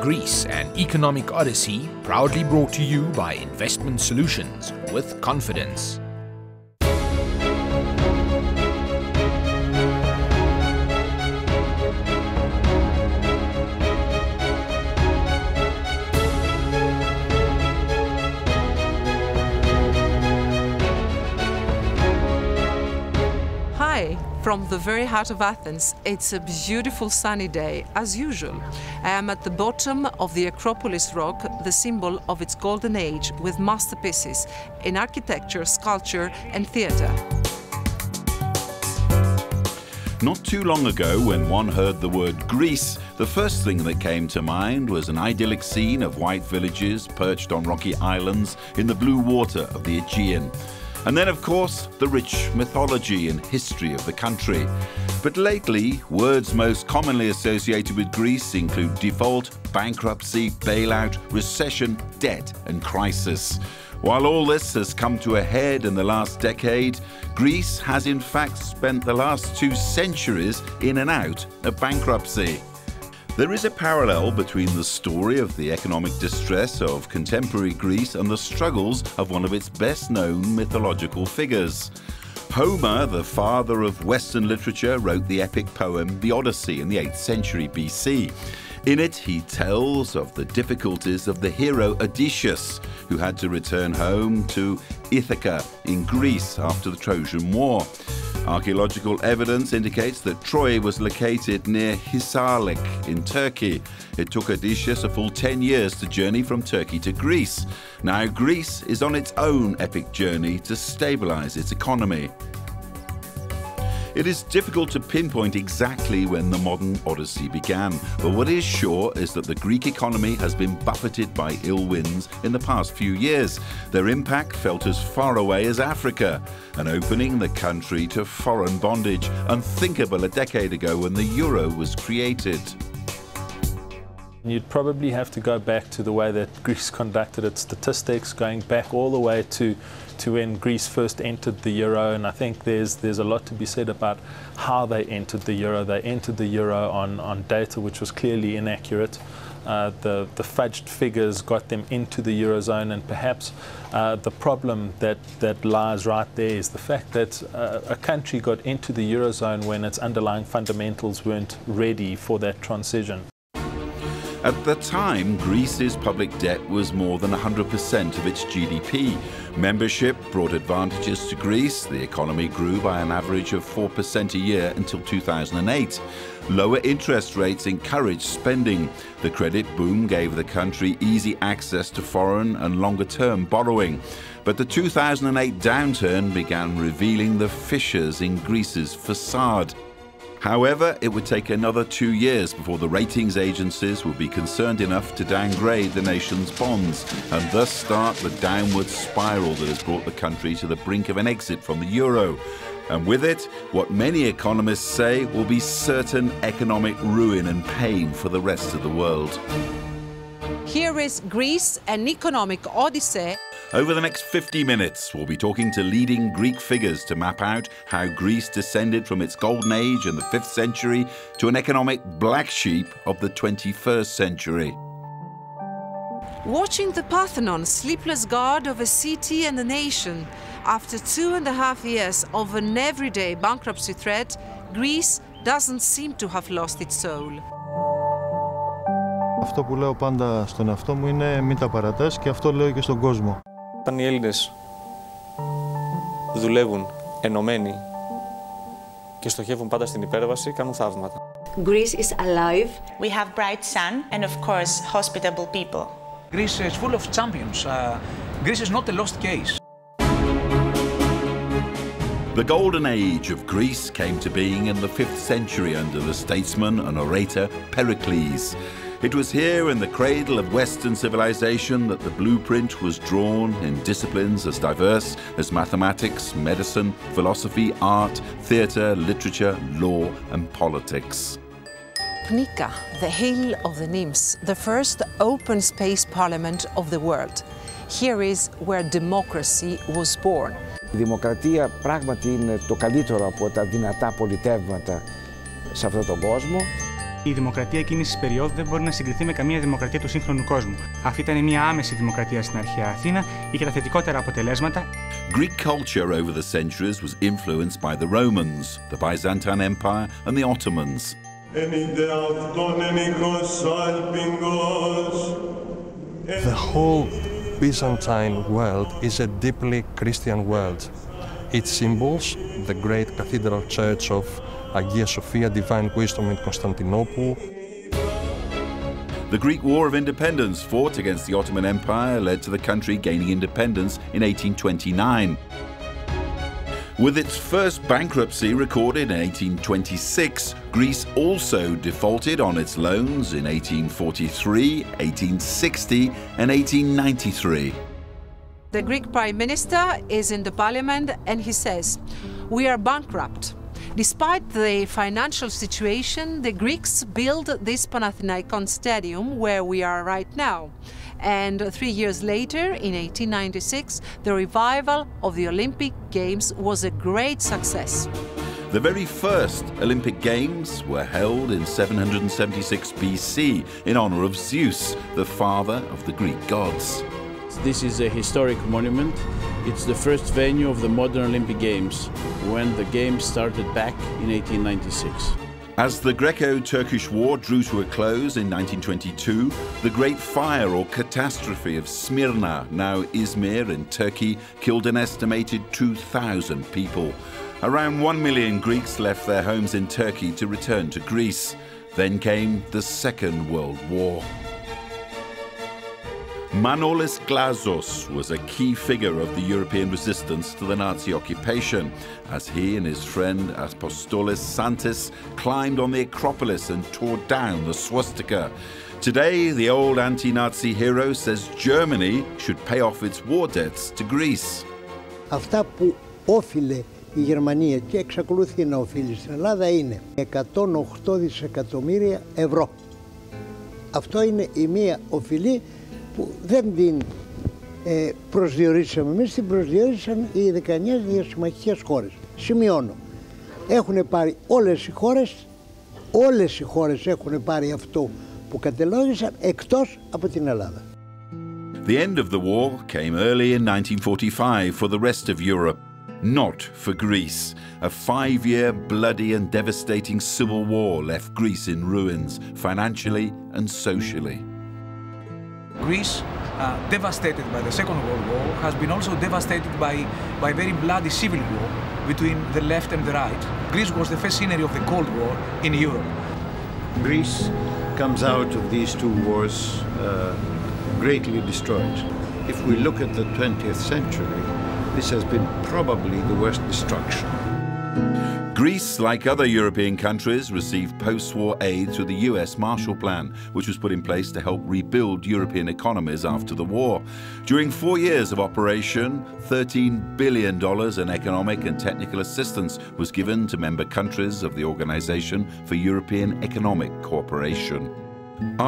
Greece, an economic odyssey, proudly brought to you by Investment Solutions with confidence. Hi, from the very heart of Athens. It's a beautiful sunny day, as usual. I am at the bottom of the Acropolis Rock, the symbol of its golden age, with masterpieces in architecture, sculpture and theatre. Not too long ago, when one heard the word Greece, the first thing that came to mind was an idyllic scene of white villages perched on rocky islands in the blue water of the Aegean. And then, of course, the rich mythology and history of the country. But lately, words most commonly associated with Greece include default, bankruptcy, bailout, recession, debt and crisis. While all this has come to a head in the last decade, Greece has in fact spent the last 2 centuries in and out of bankruptcy. There is a parallel between the story of the economic distress of contemporary Greece and the struggles of one of its best-known mythological figures. Homer, the father of Western literature, wrote the epic poem The Odyssey in the 8th century BC. In it, he tells of the difficulties of the hero Odysseus, who had to return home to Ithaca in Greece after the Trojan War. Archaeological evidence indicates that Troy was located near Hisarlik in Turkey. It took Odysseus a full 10 years to journey from Turkey to Greece. Now Greece is on its own epic journey to stabilize its economy. It is difficult to pinpoint exactly when the modern Odyssey began, but what is sure is that the Greek economy has been buffeted by ill winds in the past few years, their impact felt as far away as Africa, and opening the country to foreign bondage, unthinkable a decade ago when the euro was created. You'd probably have to go back to the way that Greece conducted its statistics, going back all the way to when Greece first entered the euro, and I think there's a lot to be said about how they entered the euro. They entered the euro on data which was clearly inaccurate. The fudged figures got them into the eurozone, and perhaps the problem that lies right there is the fact that a country got into the eurozone when its underlying fundamentals weren't ready for that transition. At the time, Greece's public debt was more than 100% of its GDP. Membership brought advantages to Greece. The economy grew by an average of 4% a year until 2008. Lower interest rates encouraged spending. The credit boom gave the country easy access to foreign and longer-term borrowing. But the 2008 downturn began revealing the fissures in Greece's facade. However, it would take another 2 years before the ratings agencies would be concerned enough to downgrade the nation's bonds and thus start the downward spiral that has brought the country to the brink of an exit from the euro. And with it, what many economists say will be certain economic ruin and pain for the rest of the world. Here is Greece, an economic odyssey. Over the next 50 minutes, we'll be talking to leading Greek figures to map out how Greece descended from its golden age in the 5th century to an economic black sheep of the 21st century. Watching the Parthenon, sleepless guard of a city and a nation. After 2.5 years of an everyday bankruptcy threat, Greece doesn't seem to have lost its soul. Αυτό που λέω πάντα στον εαυτό μου είναι μην τα παρατάς, και αυτό λέω και στον κόσμο. Όταν οι Έλληνες δουλεύουν ενωμένοι και στοχεύουν πάντα στην υπέρβαση, κάνουν θαύματα. Greece is alive. We have bright sun and of course hospitable people. Greece is full of champions. Greece is not a lost case. The golden age of Greece came to being in the 5th century under the statesman and orator Pericles. It was here in the cradle of Western civilization that the blueprint was drawn in disciplines as diverse as mathematics, medicine, philosophy, art, theatre, literature, law and politics. Pnika, the Hill of the Nymphs, the first open space parliament of the world. Here is where democracy was born. Η δημοκρατία πράγματι είναι το καλύτερο από τα δυνατά πολιτεύματα σε αυτόν τον κόσμο. Η δημοκρατία εκείνης της περίοδου δεν μπορεί να συγκριθεί με καμία δημοκρατία του σύγχρονου κόσμου. Αυτή ήταν μια άμεση δημοκρατία στην αρχαία Αθήνα, είχε τα θετικότερα αποτελέσματα. Greek culture over the centuries was influenced by the Romans, the Byzantine Empire and the Ottomans. The whole Byzantine world is a deeply Christian world. Its symbols, the great cathedral church of Hagia Sophia, Divine Wisdom in Constantinople. The Greek War of Independence fought against the Ottoman Empire led to the country gaining independence in 1829. With its first bankruptcy recorded in 1826, Greece also defaulted on its loans in 1843, 1860 and 1893. The Greek Prime Minister is in the parliament and he says, "We are bankrupt." Despite the financial situation, the Greeks built this Panathinaikon Stadium where we are right now. And 3 years later, in 1896, the revival of the Olympic Games was a great success. The very first Olympic Games were held in 776 BC in honor of Zeus, the father of the Greek gods. This is a historic monument. It's the first venue of the modern Olympic Games, when the Games started back in 1896. As the Greco-Turkish War drew to a close in 1922, the Great Fire or Catastrophe of Smyrna, now Izmir in Turkey, killed an estimated 2,000 people. Around 1 million Greeks left their homes in Turkey to return to Greece. Then came the Second World War. Manolis Glazos was a key figure of the European resistance to the Nazi occupation, as he and his friend Apostolis Santis climbed on the Acropolis and tore down the swastika. Today, the old anti-Nazi hero says Germany should pay off its war debts to Greece. Αυτά που όφιλε η Γερμανία και εξακολουθεί να οφείλει στην Ελλάδα είναι 108 δισεκατομμύρια ευρώ. Αυτό είναι η μία οφειλή που δεν την προσδιορίσαμε εμείς, την προσδιορίσαν οι 19 διασημαχικές χώρες. Σημειώνω, έχουν πάρει όλες οι χώρες έχουν πάρει αυτό που κατελόγησαν εκτός από την Ελλάδα. The end of the war came early in 1945 for the rest of Europe, not for Greece. A 5-year bloody and devastating civil war left Greece in ruins, financially and socially. Greece, devastated by the Second World War, has been also devastated by very bloody civil war between the left and the right. Greece was the first scenery of the Cold War in Europe. Greece comes out of these two wars greatly destroyed. If we look at the 20th century, this has been probably the worst destruction. Greece, like other European countries, received post-war aid through the US Marshall Plan, which was put in place to help rebuild European economies after the war. During 4 years of operation, $13 billion in economic and technical assistance was given to member countries of the Organization for European Economic Cooperation.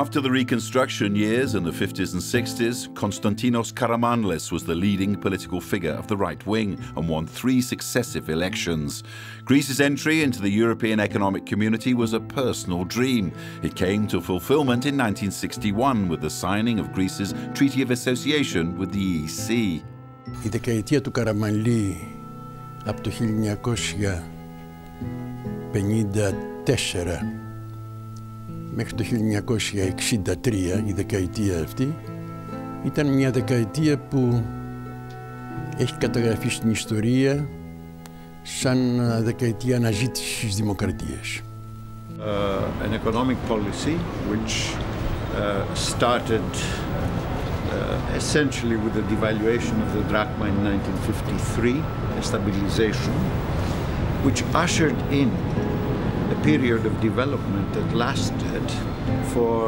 After the reconstruction years in the 50s and 60s, Konstantinos Karamanlis was the leading political figure of the right wing and won 3 successive elections. Greece's entry into the European Economic Community was a personal dream. It came to fulfillment in 1961 with the signing of Greece's Treaty of Association with the EEC. Η δεκαετία του Καραμανλή από το 1954 μέχρι το 1963, η δεκαετία αυτή, ήταν μια δεκαετία που έχει καταγραφεί στην ιστορία σαν δεκαετία αναζήτησης δημοκρατίας. An economic policy which started essentially with the devaluation of the drachma in 1953, a stabilization, which ushered in a period of development that lasted for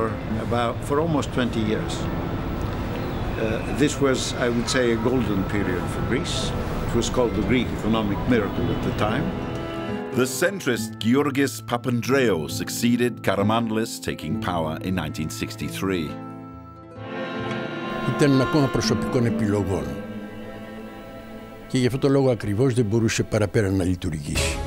almost 20 years. This was, I would say, a golden period for Greece. It was called the Greek economic miracle at the time. The centrist Georgis Papandreou succeeded Karamanlis, taking power in 1963. Ήταν ένα κόμμα προσωπικών επιλογών και γι' αυτό το λόγο ακριβώς δεν μπορούσε παραπέρα να λειτουργήσει.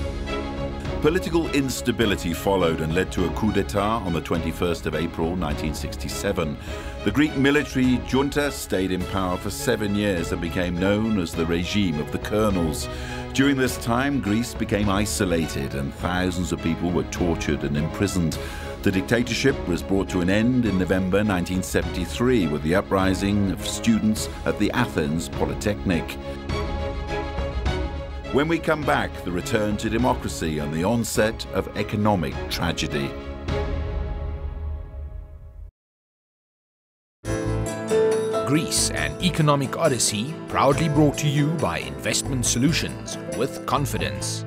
Political instability followed and led to a coup d'etat on the 21st of April 1967. The Greek military junta stayed in power for 7 years and became known as the regime of the colonels. During this time, Greece became isolated and thousands of people were tortured and imprisoned. The dictatorship was brought to an end in November 1973 with the uprising of students at the Athens Polytechnic. When we come back, the return to democracy and the onset of economic tragedy. Greece, an economic odyssey, proudly brought to you by Investment Solutions with confidence.